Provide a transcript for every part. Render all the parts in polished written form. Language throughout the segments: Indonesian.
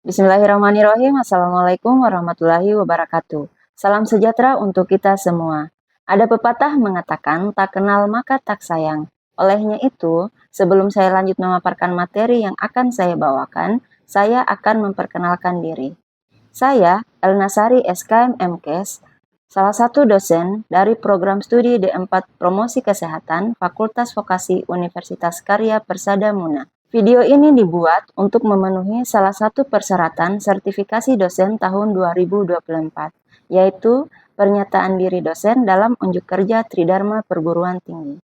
Bismillahirrahmanirrahim. Assalamualaikum warahmatullahi wabarakatuh. Salam sejahtera untuk kita semua. Ada pepatah mengatakan, tak kenal maka tak sayang. Olehnya itu, sebelum saya lanjut memaparkan materi yang akan saya bawakan, saya akan memperkenalkan diri. Saya, Elnasari SKM MKes, salah satu dosen dari program studi D4 Promosi Kesehatan Fakultas Vokasi Universitas Karya Persada Muna. Video ini dibuat untuk memenuhi salah satu persyaratan sertifikasi dosen tahun 2024, yaitu pernyataan diri dosen dalam unjuk kerja Tridharma Perguruan Tinggi.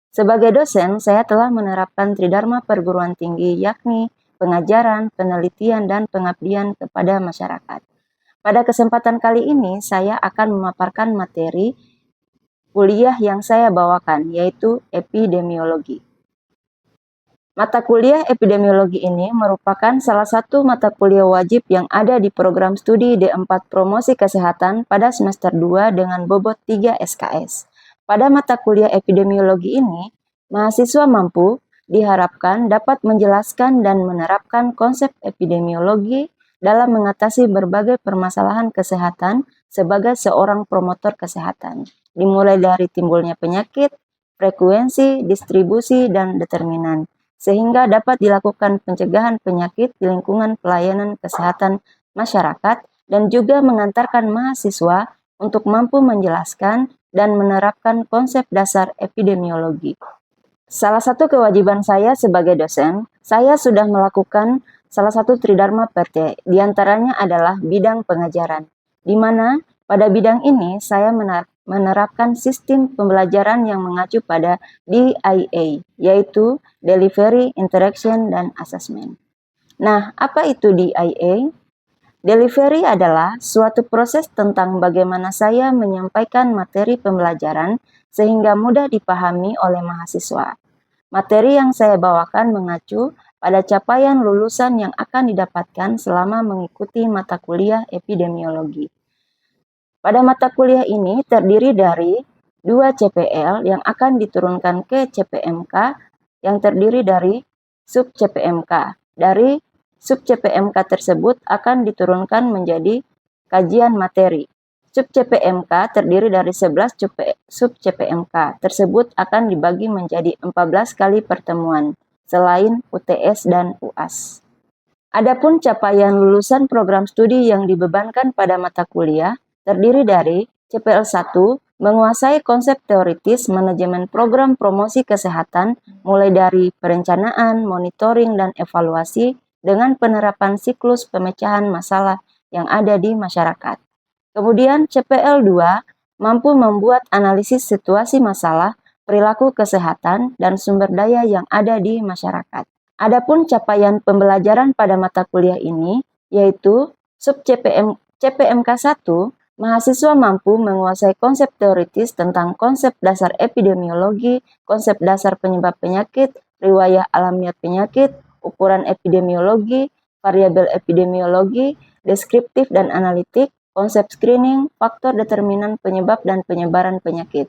Sebagai dosen, saya telah menerapkan Tridharma Perguruan Tinggi, yakni pengajaran, penelitian, dan pengabdian kepada masyarakat. Pada kesempatan kali ini, saya akan memaparkan materi kuliah yang saya bawakan, yaitu epidemiologi. Mata kuliah epidemiologi ini merupakan salah satu mata kuliah wajib yang ada di program studi D4 Promosi Kesehatan pada semester 2 dengan bobot 3 SKS. Pada mata kuliah epidemiologi ini, mahasiswa mampu diharapkan dapat menjelaskan dan menerapkan konsep epidemiologi dalam mengatasi berbagai permasalahan kesehatan sebagai seorang promotor kesehatan, dimulai dari timbulnya penyakit, frekuensi, distribusi, dan determinan, sehingga dapat dilakukan pencegahan penyakit di lingkungan pelayanan kesehatan masyarakat dan juga mengantarkan mahasiswa untuk mampu menjelaskan dan menerapkan konsep dasar epidemiologi. Salah satu kewajiban saya sebagai dosen, saya sudah melakukan salah satu Tridharma PT, diantaranya adalah bidang pengajaran, di mana pada bidang ini saya menerapkan sistem pembelajaran yang mengacu pada DIA, yaitu Delivery, Interaction, dan Assessment. Nah, apa itu DIA? Delivery adalah suatu proses tentang bagaimana saya menyampaikan materi pembelajaran sehingga mudah dipahami oleh mahasiswa. Materi yang saya bawakan mengacu pada capaian lulusan yang akan didapatkan selama mengikuti mata kuliah epidemiologi. Pada mata kuliah ini terdiri dari 2 CPL yang akan diturunkan ke CPMK yang terdiri dari sub CPMK. Dari sub CPMK tersebut akan diturunkan menjadi kajian materi. Sub CPMK terdiri dari 11 sub CPMK. Tersebut akan dibagi menjadi 14 kali pertemuan, selain UTS dan UAS. Adapun capaian lulusan program studi yang dibebankan pada mata kuliah terdiri dari CPL 1, menguasai konsep teoritis manajemen program promosi kesehatan mulai dari perencanaan, monitoring, dan evaluasi dengan penerapan siklus pemecahan masalah yang ada di masyarakat. Kemudian CPL 2, mampu membuat analisis situasi masalah, perilaku kesehatan, dan sumber daya yang ada di masyarakat. Adapun capaian pembelajaran pada mata kuliah ini, yaitu sub CPMK 1, mahasiswa mampu menguasai konsep teoritis tentang konsep dasar epidemiologi, konsep dasar penyebab penyakit, riwayat alamiah penyakit, ukuran epidemiologi, variabel epidemiologi, deskriptif dan analitik, konsep screening, faktor determinan penyebab dan penyebaran penyakit.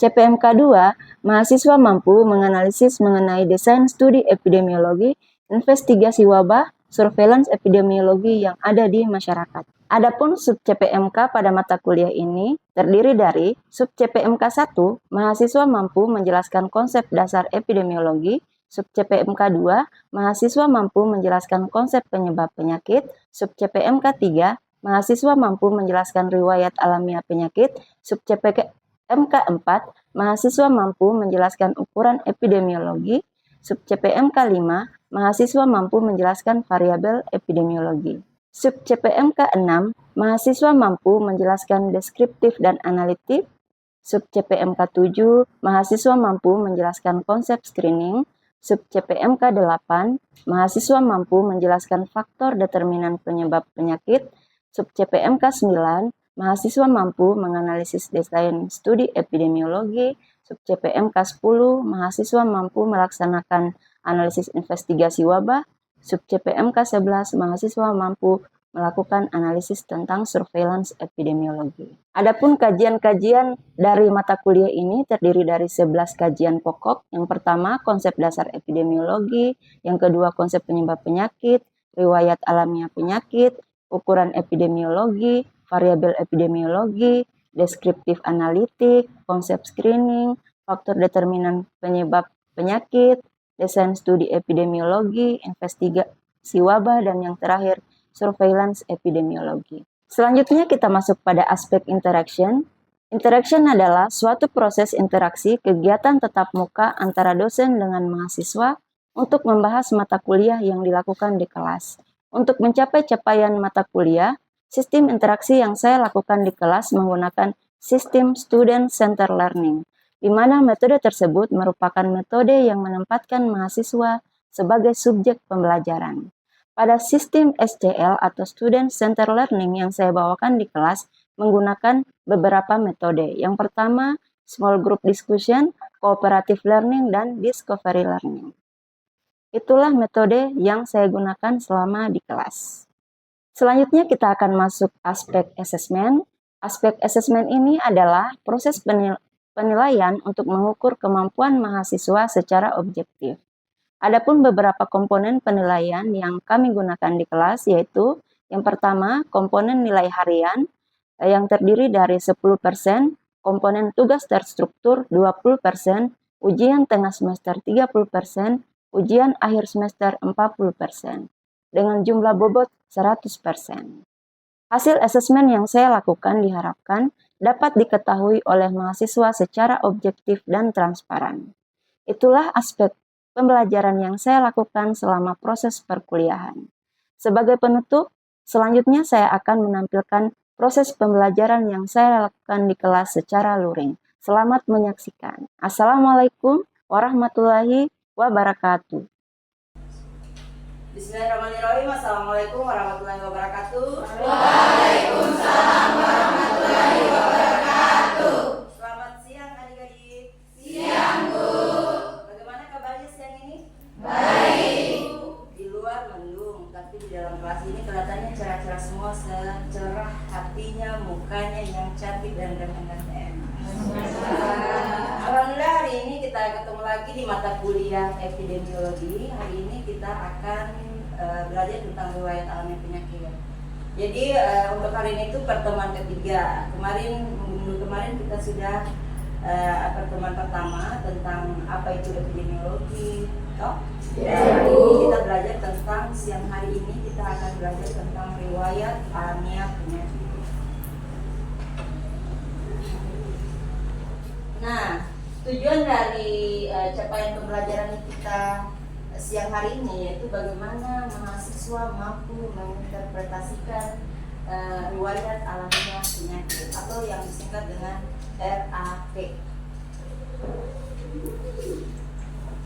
CPMK 2, mahasiswa mampu menganalisis mengenai desain studi epidemiologi, investigasi wabah, surveillance epidemiologi yang ada di masyarakat. Adapun sub CPMK pada mata kuliah ini terdiri dari sub CPMK 1, mahasiswa mampu menjelaskan konsep dasar epidemiologi, sub CPMK 2, mahasiswa mampu menjelaskan konsep penyebab penyakit, sub CPMK 3, mahasiswa mampu menjelaskan riwayat alamiah penyakit, sub CPMK 4, mahasiswa mampu menjelaskan ukuran epidemiologi, sub CPMK 5, mahasiswa mampu menjelaskan variabel epidemiologi. Sub CPMK 6, mahasiswa mampu menjelaskan deskriptif dan analitik. Sub CPMK 7, mahasiswa mampu menjelaskan konsep screening. Sub CPMK 8, mahasiswa mampu menjelaskan faktor determinan penyebab penyakit. Sub CPMK 9, mahasiswa mampu menganalisis desain studi epidemiologi. Sub CPMK 10, mahasiswa mampu melaksanakan analisis investigasi wabah. Sub CPMK 11, mahasiswa mampu melakukan analisis tentang surveillance epidemiologi. Adapun kajian-kajian dari mata kuliah ini terdiri dari 11 kajian pokok. Yang pertama, konsep dasar epidemiologi. Yang kedua, konsep penyebab penyakit. riwayat alamiah penyakit, ukuran epidemiologi, variabel epidemiologi, deskriptif analitik, konsep screening, faktor determinan penyebab penyakit, desain studi epidemiologi, investigasi wabah, dan yang terakhir, surveillance epidemiologi. Selanjutnya kita masuk pada aspek interaction. Interaction adalah suatu proses interaksi kegiatan tatap muka antara dosen dengan mahasiswa untuk membahas mata kuliah yang dilakukan di kelas. Untuk mencapai capaian mata kuliah, sistem interaksi yang saya lakukan di kelas menggunakan sistem student center learning, di mana metode tersebut merupakan metode yang menempatkan mahasiswa sebagai subjek pembelajaran. Pada sistem SCL atau Student Center Learning yang saya bawakan di kelas menggunakan beberapa metode. Yang pertama, small group discussion, cooperative learning, dan discovery learning. Itulah metode yang saya gunakan selama di kelas. Selanjutnya kita akan masuk aspek assessment. Aspek assessment ini adalah proses penilaian untuk mengukur kemampuan mahasiswa secara objektif. Adapun beberapa komponen penilaian yang kami gunakan di kelas yaitu yang pertama, komponen nilai harian yang terdiri dari 10%, komponen tugas terstruktur 20%, ujian tengah semester 30%, ujian akhir semester 40%, dengan jumlah bobot 100%. Hasil asesmen yang saya lakukan diharapkan dapat diketahui oleh mahasiswa secara objektif dan transparan. Itulah aspek pembelajaran yang saya lakukan selama proses perkuliahan. Sebagai penutup, selanjutnya saya akan menampilkan proses pembelajaran yang saya lakukan di kelas secara luring. Selamat menyaksikan. Assalamualaikum warahmatullahi wabarakatuh. Bismillahirrahmanirrahim. Assalamualaikum warahmatullahi wabarakatuh. Waalaikumsalam warahmatullahi wabarakatuh. Selamat siang adik-adik. Siang, Bu. Bagaimana kabarnya siang ini? Baik. Di luar mendung, tapi di dalam kelas ini kelihatannya cerah-cerah semua, secerah hatinya, mukanya yang cantik dan ganteng-ganteng. Alhamdulillah hari ini kita ketemu lagi di mata kuliah epidemiologi. Hari ini kita akan belajar tentang riwayat alami penyakit. Jadi untuk hari ini itu pertemuan ketiga. Minggu kemarin kita sudah pertemuan pertama tentang apa itu epidemiologi. Hari ini kita belajar tentang siang hari ini kita akan belajar tentang riwayat alamiah penyakit. Nah, tujuan dari capaian pembelajaran kita siang hari ini yaitu bagaimana mahasiswa mampu menginterpretasikan riwayat alamiah penyakit atau yang disingkat dengan RAP.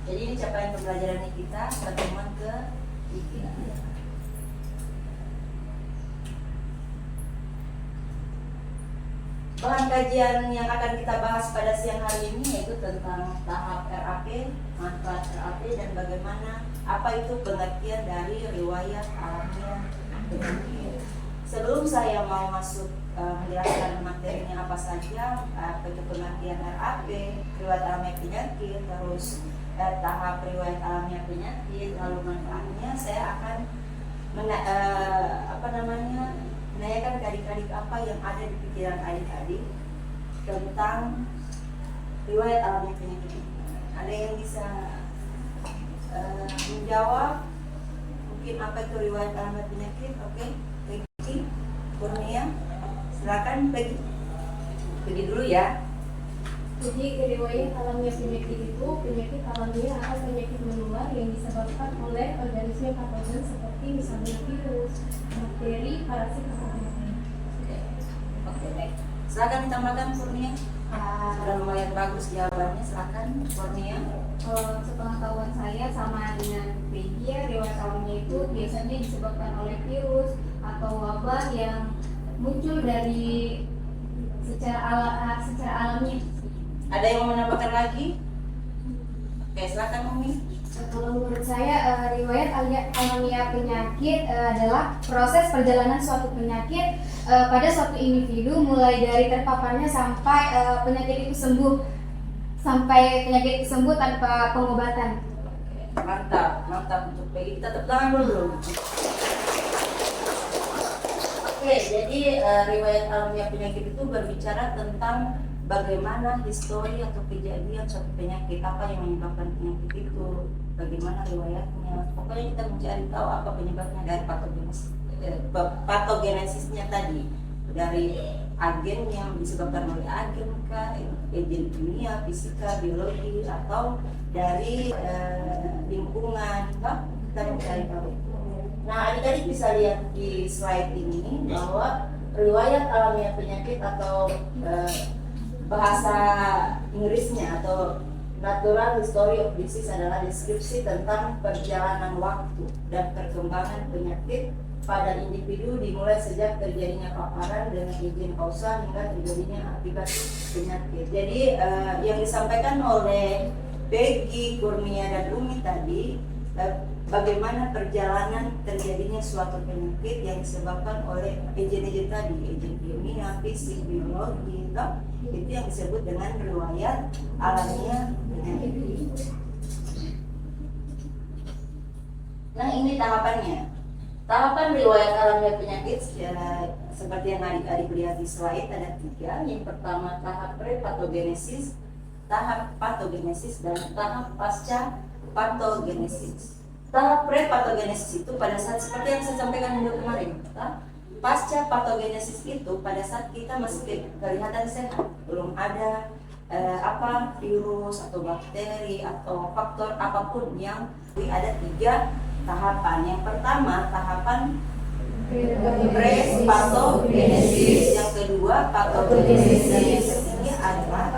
Jadi ini capaian pembelajaran kita pertemuan ke-3. Bahan kajian yang akan kita bahas pada siang hari ini yaitu tentang tahap RAP, manfaat RAP, dan bagaimana apa itu pengertian dari riwayat alamiah penyakit. Sebelum saya mau masuk menjelaskan materinya apa saja, apa itu pengertian RAP, riwayat alamiah penyakit, terus tahap riwayat alamiah penyakit, lalu manfaatnya, saya akan menanyakan ke adik-adik apa yang ada di pikiran adik-adik tentang riwayat alamiah penyakit. Ada yang bisa menjawab mungkin apa itu riwayat alamiah penyakit? Oke, Peggy, Kurnia, silakan Peggy. Peggy dulu ya. Jadi riwayat alamiah penyakit itu penyakit alamiah atau penyakit menular yang disebabkan oleh organisme patogen seperti misalnya virus, bakteri, parasit, atau lain. Oke, baik. Silakan ditambahkan Kurnia. Sudah lumayan bagus jawabannya. Silakan Kurnia. Sepengetahuan saya sama dengan Peggy ya, riwayat alamiah itu biasanya disebabkan oleh virus atau wabah yang muncul dari secara alamiah. Ada yang mau menambahkan lagi? Oke, silakan Umi. Kalau menurut saya riwayat alamiah penyakit adalah proses perjalanan suatu penyakit pada suatu individu mulai dari terpaparnya sampai penyakit itu sembuh, sampai penyakit itu sembuh tanpa pengobatan. Mantap untuk Peggy. Kita tepuk tangan dulu. Oke, jadi riwayat alamiah penyakit itu berbicara tentang bagaimana histori atau kejadian suatu penyakit, apa yang menyebabkan penyakit itu, bagaimana riwayatnya. Pokoknya kita mencari tahu apa penyebabnya dari patogenesisnya tadi, dari agen yang disebabkan oleh agen kah, agen kimia, fisika, biologi, atau dari lingkungan, kita mencari tahu. Nah, adik-adik bisa lihat di slide ini bahwa riwayat alamiah penyakit atau bahasa Inggrisnya atau Natural History of Disease adalah deskripsi tentang perjalanan waktu dan perkembangan penyakit pada individu dimulai sejak terjadinya paparan dengan izin kausal hingga terjadinya akibat penyakit. Jadi yang disampaikan oleh Peggy, Kurnia, dan Umi tadi, bagaimana perjalanan terjadinya suatu penyakit yang disebabkan oleh agen-agen tadi, agen kimia, fisik, biologi, itu yang disebut dengan riwayat alamiah penyakit. Nah, ini tahapannya. Tahapan riwayat alamiah penyakit seperti yang adik-adik lihat di slide ada 3. Yang pertama tahap pre-patogenesis, tahap patogenesis, dan tahap pasca patogenesis. Tahap pre-patogenesis itu pada saat seperti yang saya sampaikan minggu kemarin. Pasca patogenesis itu pada saat kita masih kelihatan sehat, belum ada virus atau bakteri atau faktor apapun yang ada 3 tahapan. Yang pertama tahapan pre-patogenesis, yang kedua patogenesis, dan yang ketiga adalah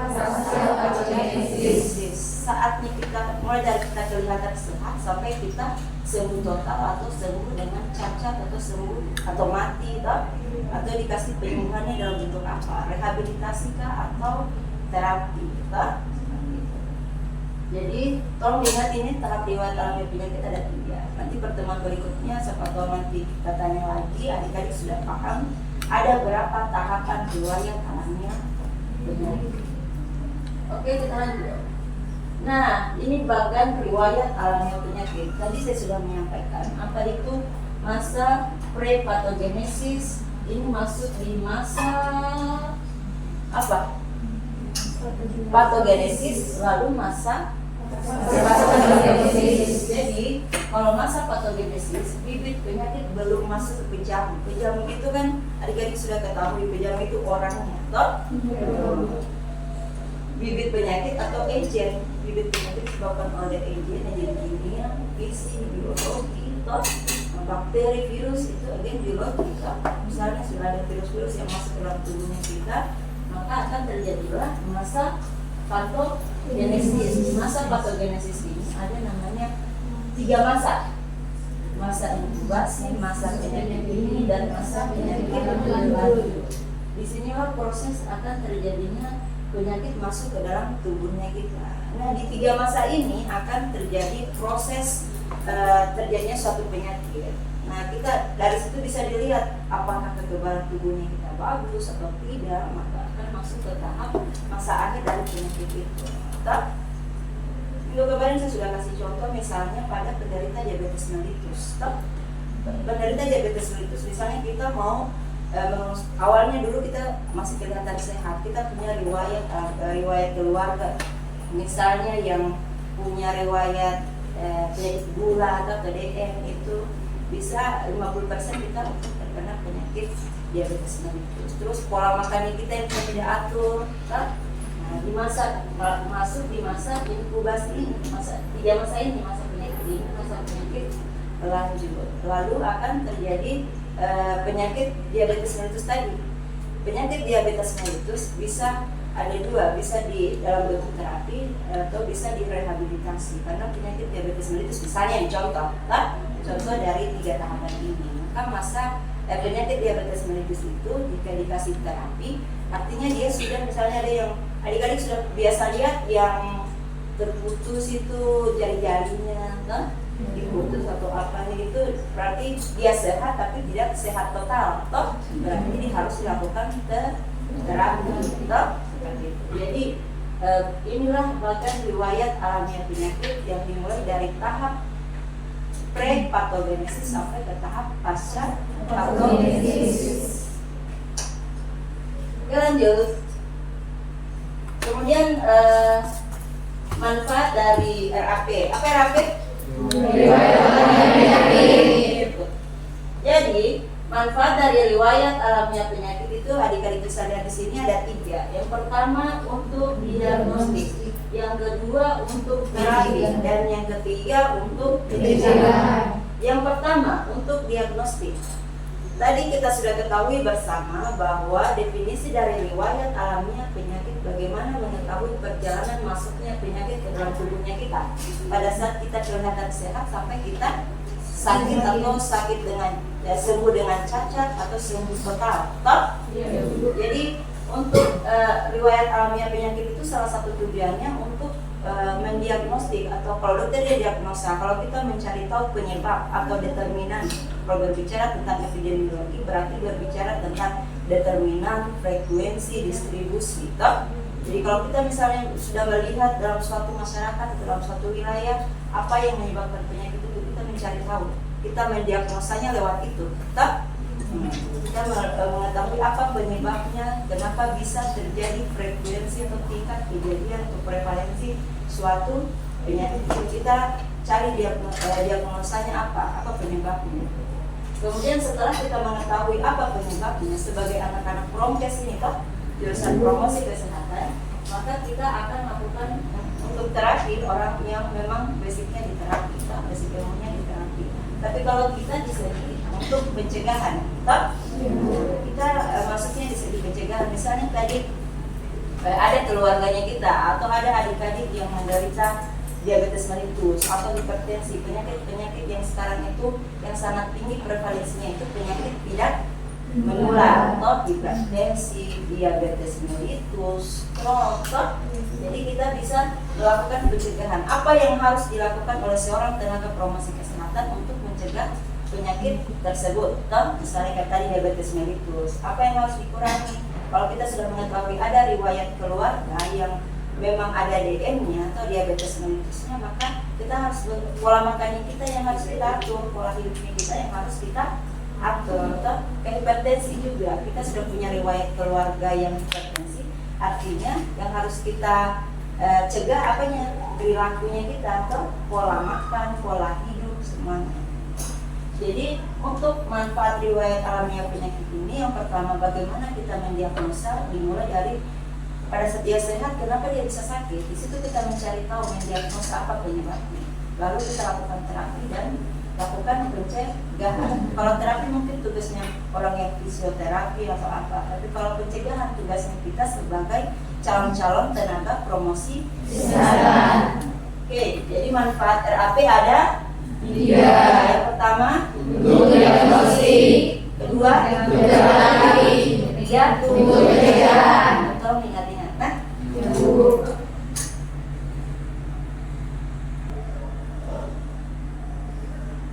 patogenesis. Saatnya kita mulai dari kita kelihatan sehat sampai kita sembuh total atau sembuh dengan cacat atau sembuh atau mati atau dikasih penyembuhannya dalam bentuk apa, rehabilitasi kah atau terapi Jadi tolong lihat ini tahap riwayat alamiah penyakit ada 3. Nanti pertemuan berikutnya siapa tahu nanti kita tanya lagi, adik-adik sudah paham ada berapa tahapan riwayat alamiah penyakit. Oke, kita lanjut. Nah, ini bagian riwayat alamiah penyakit. Tadi saya sudah menyampaikan apa itu masa pre-patogenesis. Ini masuk di masa apa? Patogenesis, lalu masa patogenesis. Jadi, kalau masa patogenesis, bibit penyakit belum masuk ke pejamu. Pejamu itu kan adik-adik sudah ketahui, pejamu itu orangnya, toh? Bibit penyakit atau agen, bibit penyakit disebabkan oleh agen kimia, fisik, biologi, bakteri, virus itu agen biologi. Misalnya sudah ada virus-virus yang masuk ke dalam tubuhnya kita, maka akan terjadilah masa patogenesis. Masa patogenesis ini ada namanya 3 masa. Masa inkubasi, masa penyakit ini, dan masa penyakit lanjut. Di sinilah proses akan terjadinya penyakit masuk ke dalam tubuhnya kita. Nah, di 3 masa ini akan terjadi proses terjadinya suatu penyakit. Nah, kita dari situ bisa dilihat apakah kekebalan tubuhnya kita bagus atau tidak, maka akan masuk ke tahap masa akhir dari penyakit itu. Minggu kemarin saya sudah kasih contoh misalnya pada penderita diabetes mellitus. Penderita diabetes mellitus, misalnya kita mau awalnya dulu kita masih kelihatan sehat, kita punya riwayat keluarga, misalnya yang punya riwayat penyakit gula atau TDM, itu bisa 50% kita terkena penyakit diabetes mellitus. Terus pola makan kita yang tidak atur, nah di masa masuk di masa inkubasi ini, masa 3 masa ini, masa penyakit ini, masa penyakit lanjut, lalu akan terjadi penyakit diabetes mellitus tadi. Penyakit diabetes mellitus bisa ada 2, bisa di dalam bentuk terapi atau bisa direhabilitasi. Karena penyakit diabetes mellitus misalnya contoh dari 3 tahapan ini. Maka masa penyakit diabetes mellitus itu jika dikasih terapi, artinya dia sudah, misalnya ada yang adik-adik sudah biasa lihat yang terputus itu jari-jarinya, diputus atau apa itu, berarti dia sehat tapi tidak sehat total, berarti ini harus dilakukan terapi, seperti itu. Jadi inilah bagian riwayat alamiah penyakit yang dimulai dari tahap pre-patogenesis sampai ke tahap pasca patogenesis. Oke, lanjut. Kemudian manfaat dari RAP. Apa RAP? Riwayat alamiah penyakit. Jadi manfaat dari riwayat alamiah penyakit itu adik-adik bisa lihat di sini ada 3. Yang pertama untuk diagnostik, yang kedua untuk terapi, dan yang ketiga untuk pencegahan. Yang pertama untuk diagnostik. Tadi kita sudah ketahui bersama bahwa definisi dari riwayat alamiah penyakit bagaimana mengetahui perjalanan masuknya penyakit ke dalam tubuhnya kita pada saat kita kelihatan sehat sampai kita sakit atau sakit dengan sembuh dengan cacat atau sembuh total. Jadi untuk riwayat alamiah penyakit itu salah satu tujuannya untuk mendiagnostik, atau kalau dokter dia diagnosa, kalau kita mencari tahu penyebab atau determinan. Kalau berbicara tentang epidemiologi berarti berbicara tentang determinan, frekuensi, distribusi. Jadi kalau kita misalnya sudah melihat dalam suatu masyarakat, dalam suatu wilayah apa yang menyebabkan penyakit itu, kita mencari tahu, kita mendiagnosanya lewat itu. Kita mengetahui apa penyebabnya, kenapa bisa terjadi frekuensi atau tingkat kejadian atau prevalensi suatu penyakit itu. Kita cari diagnosanya apa penyebabnya. Kemudian setelah kita mengetahui apa penyebabnya, sebagai anak-anak promkes ini jurusan promosi kesehatan, maka kita akan lakukan untuk terapi orang yang memang basicnya di terapi, basic ilmunya di terapi. Tapi kalau kita di sini untuk pencegahan, kita maksudnya di segi pencegahan. Misalnya tadi ada keluarganya kita atau ada adik-adik yang menderita diabetes mellitus atau hipertensi, penyakit-penyakit yang sekarang itu yang sangat tinggi prevalensinya itu penyakit tidak menular, atau hipertensi, diabetes mellitus, stroke. Jadi kita bisa melakukan pencegahan. Apa yang harus dilakukan oleh seorang tenaga promosi kesehatan untuk mencegah penyakit tersebut? Misalnya kayak tadi diabetes mellitus, apa yang harus dikurangi? Kalau kita sudah mengetahui ada riwayat keluarga yang memang ada DM-nya atau diabetes mellitusnya, maka kita harus pola makannya kita yang harus kita atur, pola hidupnya kita yang harus kita atur. Kayak hipertensi juga, kita sudah punya riwayat keluarga yang hipertensi, artinya yang harus kita cegah apanya? Perilakunya kita, atau pola makan, pola hidup, semuanya. Jadi untuk manfaat riwayat alamiah penyakit ini, yang pertama bagaimana kita mendiagnosa, dimulai dari pada saat dia sehat, kenapa dia bisa sakit. Di situ kita mencari tahu, mendiagnosa apa penyebabnya. Lalu kita lakukan terapi dan lakukan pencegahan. Kalau terapi mungkin tugasnya orang yang fisioterapi atau apa, tapi kalau pencegahan tugasnya kita sebagai calon-calon tenaga promosi kesehatan. Oke, jadi manfaat RAP ada 3. Yang pertama Untuk diagnostik. Kedua Untuk terapi. Ketiga Untuk pencegahan. Tolong ingat-ingat.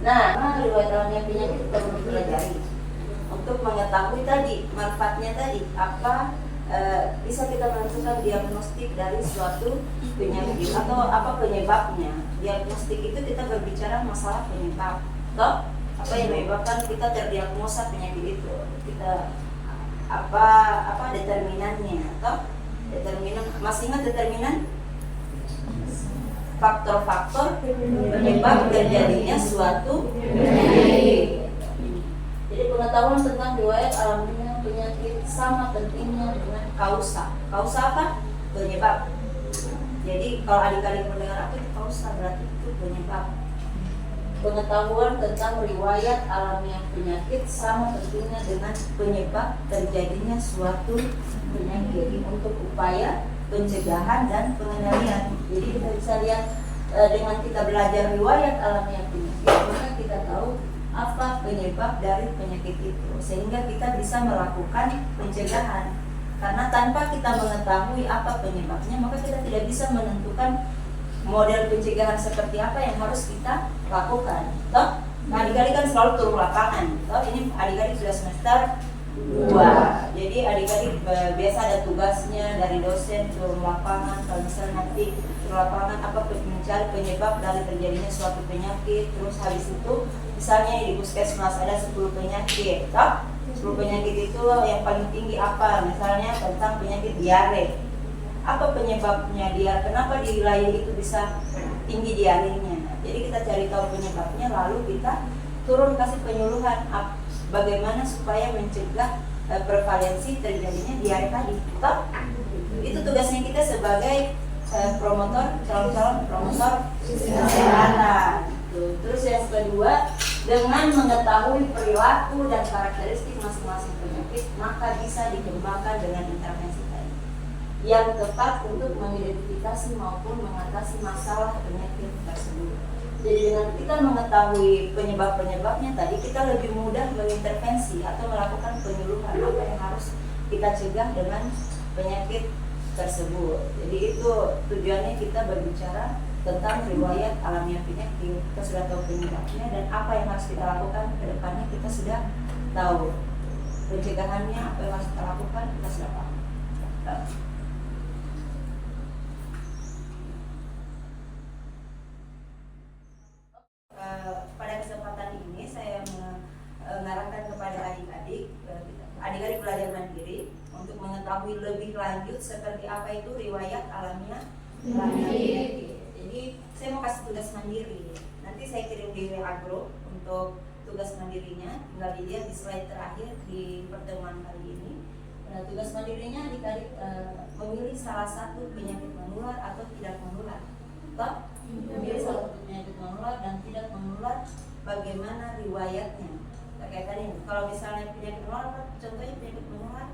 Nah, riwayat alamiah penyakit kita perlu pelajari untuk mengetahui tadi manfaatnya tadi apa, bisa kita menentukan diagnostik dari suatu penyakit atau apa penyebabnya. Diagnostik itu kita berbicara masalah penyebab, apa yang menyebabkan kita terdiagnosa penyakit itu, kita apa determinannya, determinan. Masih ingat determinan? Faktor-faktor penyebab terjadinya suatu penyakit. Jadi pengetahuan tentang riwayat alamiah penyakit sama pentingnya dengan kausa. Kausa apa? Penyebab. Jadi kalau adik-adik mendengar apa itu kausa, berarti itu penyebab. Pengetahuan tentang riwayat alamiah penyakit sama pentingnya dengan penyebab terjadinya suatu penyakit untuk upaya pencegahan dan pengendalian. Jadi kita bisa lihat dengan kita belajar riwayat alamiah penyakit, maka kita tahu apa penyebab dari penyakit itu, sehingga kita bisa melakukan pencegahan. Karena tanpa kita mengetahui apa penyebabnya, maka kita tidak bisa menentukan model pencegahan seperti apa yang harus kita lakukan. Nah, adik-adik kan selalu turun lapangan. Ini adik-adik sudah semester 2. Jadi adik-adik biasa ada tugasnya dari dosen turun lapangan, kalau misalnya nanti turun lapangan mencari penyebab dari terjadinya suatu penyakit. Terus habis itu misalnya di puskesmas ada 10 penyakit, toh? 10 penyakit itu yang paling tinggi apa? Misalnya tentang penyakit diare. Apa penyebabnya diare? Kenapa di wilayah itu bisa tinggi diarenya? Jadi kita cari tahu penyebabnya, lalu kita turun kasih penyuluhan bagaimana supaya mencegah prevalensi terjadinya diare tadi. Toh? Itu tugasnya kita sebagai calon-calon promotor kesehatan. Terus yang kedua, dengan mengetahui perilaku dan karakteristik masing-masing penyakit, maka bisa dikembangkan dengan intervensi tadi yang tepat untuk mengidentifikasi maupun mengatasi masalah penyakit tersebut. Jadi dengan kita mengetahui penyebab-penyebabnya tadi, kita lebih mudah mengintervensi atau melakukan penyuluhan apa yang harus kita cegah dengan penyakit tersebut. Jadi itu tujuannya kita berbicara tentang riwayat alamiah penyakit. Kita sudah tahu penyebabnya dan apa yang harus kita lakukan ke depannya, kita sudah tahu. Pencegahannya apa yang harus kita lakukan, kita sudah paham. Pada kesempatan ini saya mengarahkan kepada adik-adik belajar mandiri untuk mengetahui lebih lanjut seperti apa itu riwayat alamiah penyakit. Jadi saya mau kasih tugas mandiri. Nanti saya kirim di Agro untuk tugas mandirinya. Tinggal dilihat di slide terakhir di pertemuan kali ini. Tugas mandirinya adik-adik memilih salah satu penyakit menular atau tidak menular. Toh? Memilih salah satu penyakit menular dan tidak menular, bagaimana riwayatnya. Kayak tadi, kalau misalnya penyakit menular, contohnya penyakit menular.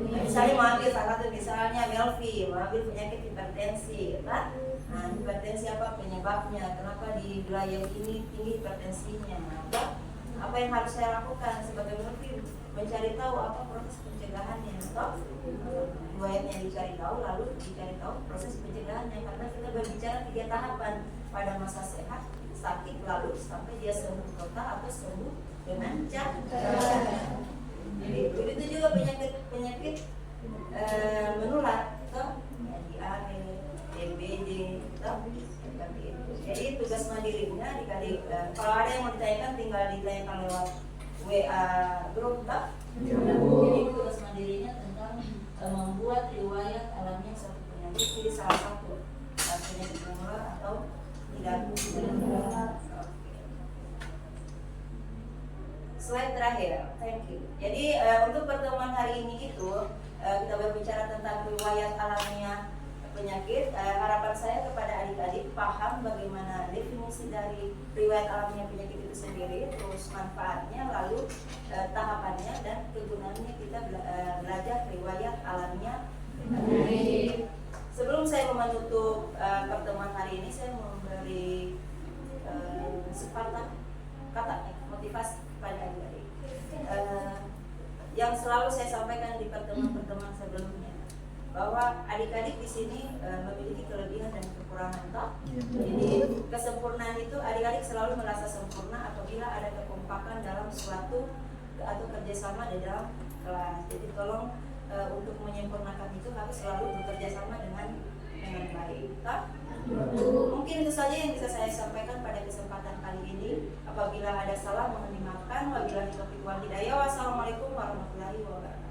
Misalnya mau ambil salah satu, misalnya Melvi, mau ambil penyakit hipertensi, kan? Nah, hipertensi apa penyebabnya? Kenapa di wilayah ini tinggi hipertensinya? Apa yang harus saya lakukan sebagai Melvi? Mencari tahu apa proses pencegahannya, toh? Riwayatnya dicari tahu, lalu dicari tahu proses pencegahannya. Karena kita berbicara 3 tahapan pada masa sehat, sakit, lalu sampai dia sembuh total atau sembuh dengan cara. Jadi begitu juga penyakit menular, toh? Diare, DBD, toh? Seperti itu. Jadi tugas mandirinya adik-adik, kalau ada yang mau ditanyakan tinggal ditanyakan lewat WA grup, toh? Jadi tugas mandirinya tentang membuat riwayat alamiah suatu penyakit. Jadi salah satu penyakit menular atau tidak menular. Slide terakhir, thank you. Jadi untuk pertemuan hari ini itu kita berbicara tentang riwayat alamiah penyakit. Harapan saya kepada adik-adik paham bagaimana definisi dari riwayat alamiah penyakit itu sendiri, terus manfaatnya, lalu tahapannya dan kegunaannya kita belajar riwayat alamiah penyakit. Sebelum saya menutup pertemuan hari ini, saya memberi sepatah kata motivasi pada adik-adik yang selalu saya sampaikan di pertemuan-pertemuan sebelumnya, bahwa adik-adik di sini memiliki kelebihan dan kekurangan, toh. Jadi kesempurnaan itu adik-adik selalu merasa sempurna apabila ada kekompakan dalam suatu atau kerjasama di dalam kelas. Jadi tolong untuk menyempurnakan itu harus selalu bekerja sama dengan baik, toh. Mungkin itu saja yang bisa saya sampaikan pada kesempatan kali ini. Apabila ada salah mohon dimaafkan. Wabillahi taufiq wal hidayah. Wassalamualaikum warahmatullahi wabarakatuh.